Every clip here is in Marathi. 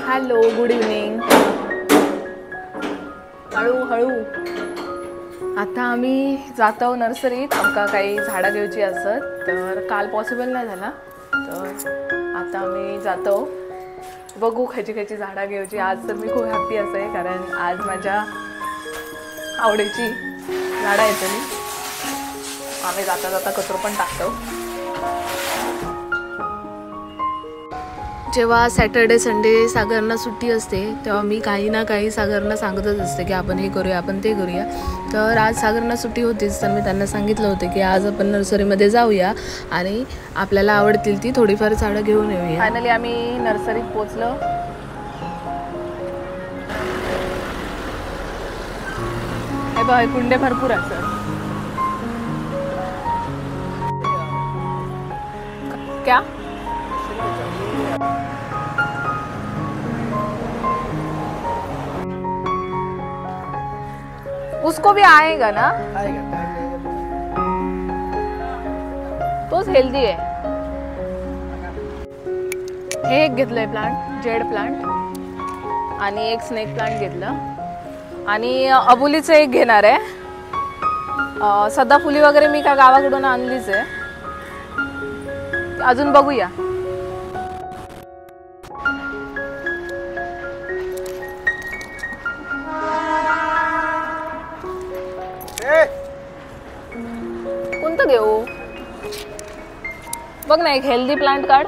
Hello, good evening. हळू. आता आम्ही जातो नर्सरीत. आमका काही झाडं घेऊची असत, तर काल पॉसिबल नाही झाला, तर आता आम्ही जातो. बघू खयची झाडं घेऊची. आज तर मी खूप हॅप्पी असे, कारण आज माझ्या आवडीची झाडं येतली. आम्ही जाता कचरो पण टाकतो. जेव्हा सॅटर्डे संडे सागरना सुट्टी असते, तेव्हा मी काही ना काही सागरना सांगतच असते की आपण हे करूया, आपण ते करूया. तर आज सागरना सुट्टी होतीच, तर मी त्यांना सांगितलं होतं की आज आपण नर्सरीमध्ये जाऊया आणि आपल्याला आवडतील ती थोडीफार झाडं घेऊन येऊया. फायनली आम्ही नर्सरीत पोचलो. हे बघ, कुंडे भरपूर असतात. क्या उसको भी आएगा ना? तोच हेल्दी आहे. हे एक घेतलंय प्लांट, जेड प्लांट, आणि एक स्नेक प्लांट घेतलं, आणि अबोलीचं एक घेणार आहे. सदाफुली वगैरे मी का गावाकडून आणलीच आहे, अजून बघूया. कोणतं घेऊ? बघ ना, एक हेल्दी प्लांट काढ.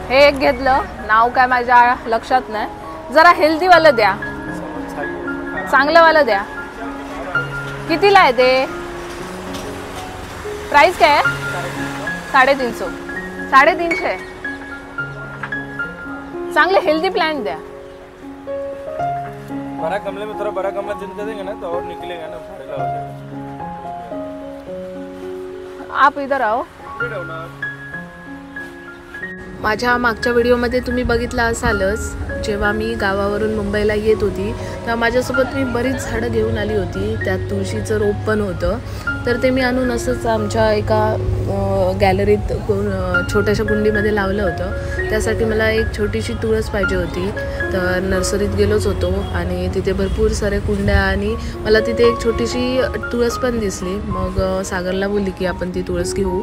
हे एक घेतलं, नाव काय माझ्या लक्षात नाही. जरा हेल्दी वाला द्या, चांगलं वाला द्या. कितीला आहे ते? प्राइस काय आहे? 350. 350. चांगले हेल्दी प्लांट द्या. बड़ा गमले में थोड़ा बड़ा गमला चेंज कर देंगे ना, तो और निकलेगा ना, फरेला हो जाएगा. आप इधर आओ. माझ्या मागच्या व्हिडिओमध्ये तुम्ही बघितलं असालच, जेव्हा मी गावावरून मुंबईला येत होती तेव्हा माझ्यासोबत मी बरीच झाडं घेऊन आली होती. त्यात तुळशीचं रोप पण होतं, तर ते मी आणून असंच आमच्या एका गॅलरीत छोट्याशा कुंडीमध्ये लावलं होतं. त्यासाठी मला एक छोटीशी तुळस पाहिजे होती, तर नर्सरीत गेलोच होतो आणि तिथे भरपूर साऱ्या कुंड्या, आणि मला तिथे एक छोटीशी तुळस पण दिसली. मग सागरला बोलली की आपण ती तुळस घेऊ.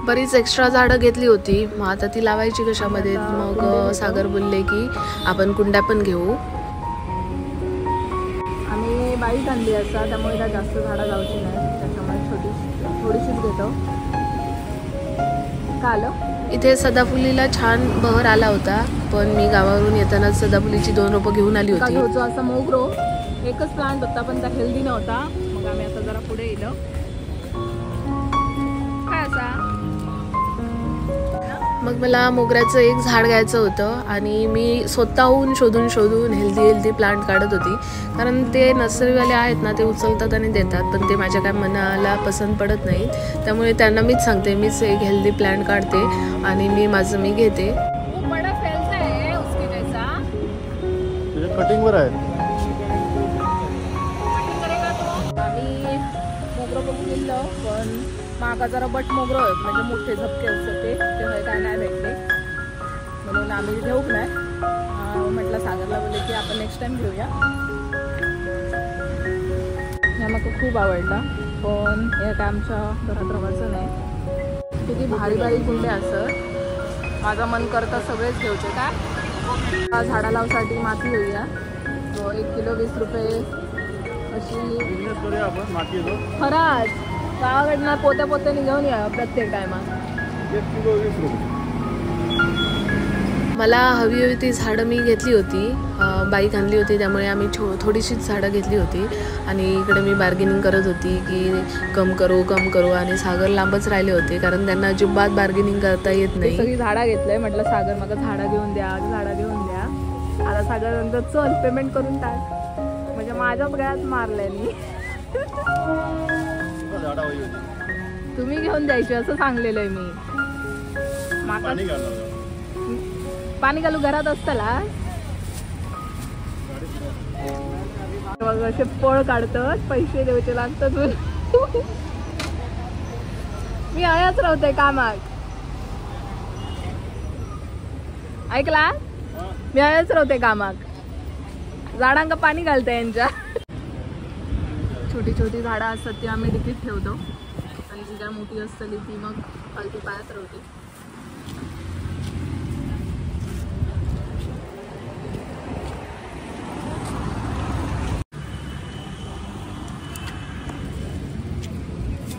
बरीच एक्स्ट्रा झाडं घेतली होती, मग आता ती लावायची कशामध्ये? मग सागर बोलले की आपण कुंड्या पण घेऊ. आम्ही बाईक आणली असता, त्यामुळे त्या जास्त झाडं लावची नाही, त्याच्यामुळे थोडीशीच घेतो. का आलं? इथे सदाफुलीला छान बहर आला होता, पण मी गावावरून येताना सदाफुलीची 2 रोपं घेऊन आली होती. असा मोगरो एकच प्लांट होता, पण त्या हेल्दी नव्हता. मग आम्ही आता जरा पुढे येलो. काय असा? मग मला मोगऱ्याचं एक झाड घ्यायचं होतं, आणि मी स्वतःहून शोधून हेल्दी प्लांट काढत होती, कारण ते नर्सरीवाले आहेत ना, ते उचलतात आणि देतात, पण ते माझ्या काय मनाला पसंत पडत नाही. त्यामुळे त्यांना मीच सांगते, मीच एक हेल्दी प्लांट काढते आणि मी घेते. कटिंगवर आहे. आम्ही मोगरं बघून गेलो, पण मागा जरा बट मोगरं आहेत, म्हणजे मोठे झपके असतात ते काय नाही भेटले, म्हणून आम्ही घेऊक नाही. म्हटलं सागरला बोलले की आपण नेक्स्ट टाइम घेऊया. ह्या मला खूप आवडला, पण हे काय आमच्या घरात रवायचं नाही. किती भारी कुंडे असत. माझं मन करतं सगळेच घेऊचे. काय झाडा लावसाठी माती घेऊया, 1 किलो 20 रुपये अशी. खराच गावाकडनं पोत्याने घेऊन या प्रत्येक टायमात. 1 किलो 20 रुपये. मला हवी ती झाडं मी घेतली होती, बाईक आणली होती, त्यामुळे आम्ही थोडीशीच झाडं घेतली होती. आणि इकडे मी बार्गेनिंग करत होती की कम करू, आणि सागर लांबच राहिले होते, कारण त्यांना अजिबात बार्गेनिंग करता येत नाही. सगळी झाडं घेतलंय. म्हटलं सागर मग झाडं घेऊन द्या. आता सागर नंतर चल पेमेंट करून टाक, म्हणजे माझ्याच गळ्यात मारलंय मी. तुम्ही घेऊन द्यायची असं सांगलेलं आहे मी. पाणी घालू घरात असताला असे फळ काढतात, पैसे द्यायचे लागतात. मी आयाच राहते कामाक. ऐकला? मी आयाच राहते कामाक. झाडांका पाणी घालते यांच्या. छोटी छोटी झाडं असतात ती आम्ही डिकीत ठेवतो आणि जी काय मोठी असतली ती मग पालती पायात राहते.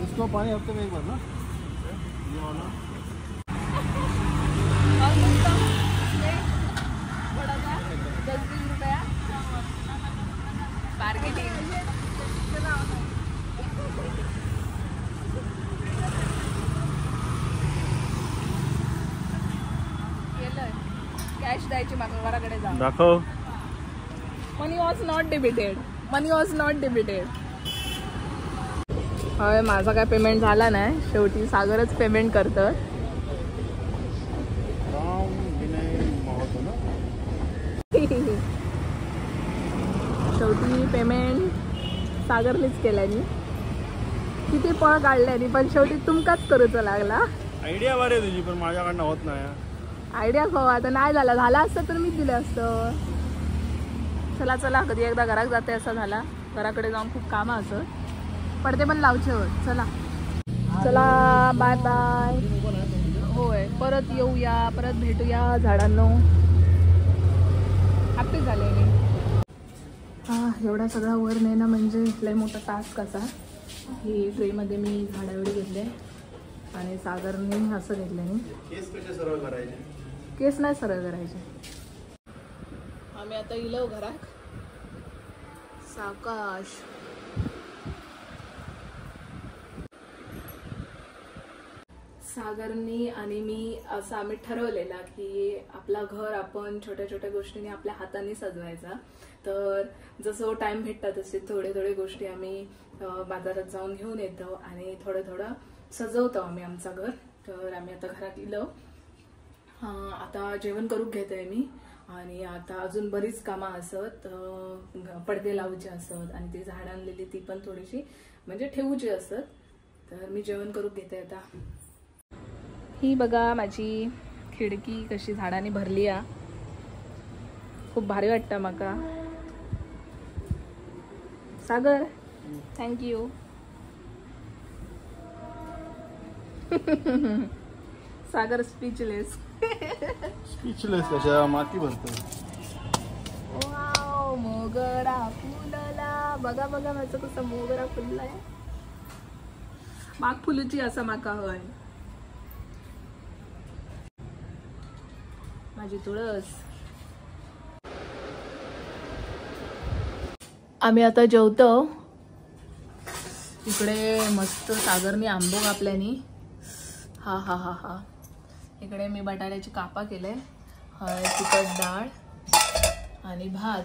इसको पानी हफ्ते में एक बार ना ये वाला कॅश द्यायची मागं घराकडे जा. दाखव. Money was not debited. Money was not debited. होय माझा काय पेमेंट झाला नाही. शेवटी सागरच पेमेंट करतं. शेवटी पेमेंट सागरनेच केल्यानी. किती पळ काढल्यानी पण शेवटी तुमकाच करूचा लागला. आयडिया बरी तुझी पण माझ्याकडनं होत नाही. आयडिया हो आता नाही झाला असतं तर मीच दिलं असतं. चला चला कधी एकदा घरात जाते असं झाला. घराकडे जाऊन खूप कामं असत. पडते पण लावचे होत. चला चला बाय बाय. होय परत येऊया परत भेटूया झाडांनो. हॅपी झाले मी. हा एवढा सगळा वर नेणं म्हणजे लय मोठा टास्क असा. ही ट्रेमध्ये मी झाडं एवढी घेतले आणि सागरने असं घेतलं. केस कसे सरळ करायचे? केस नाही सरळ करायचे. आम्ही आता इलो घरात. सावकाश. सागरनी आणि मी असं आम्ही ठरवलेला की आपला घर आपण छोट्या छोट्या गोष्टींनी आपल्या हाताने सजवायचा. तर जसं टाइम भेटतात तसे थोडे थोडे गोष्टी आम्ही बाजारात जाऊन घेऊन येतो आणि थोडं थोडं सजवतो आम्ही आमचं घर. तर आम्ही आता घरात इलो. आता जेवण करून घेतोय मी आणि आता अजून बरीच कामं असत. पडदे लावूचे असत आणि ती झाडं आणलेली ती पण थोडीशी म्हणजे ठेवूची असत. तर मी जेवण करून घेते आता. ही बघा माझी खिडकी कशी झाडांनी भरली आहे. खूप भारी वाटतं माका. सागर थँक्यू. सागर स्पीचलेस. स्पीचलेस कशा माती भरतो. वाव मोगरा फुलला. बघा बघा माझं कसं मोगरा फुललाय. माग फुलूची असा माका हय. माझी तुळस. आम्ही आता जेवतो. इकडे मस्त सागरनी आंबो कापल्यानी. हा हा हा हा. इकडे मी बटाट्याची कापा केले. तिखट डाळ आणि भात.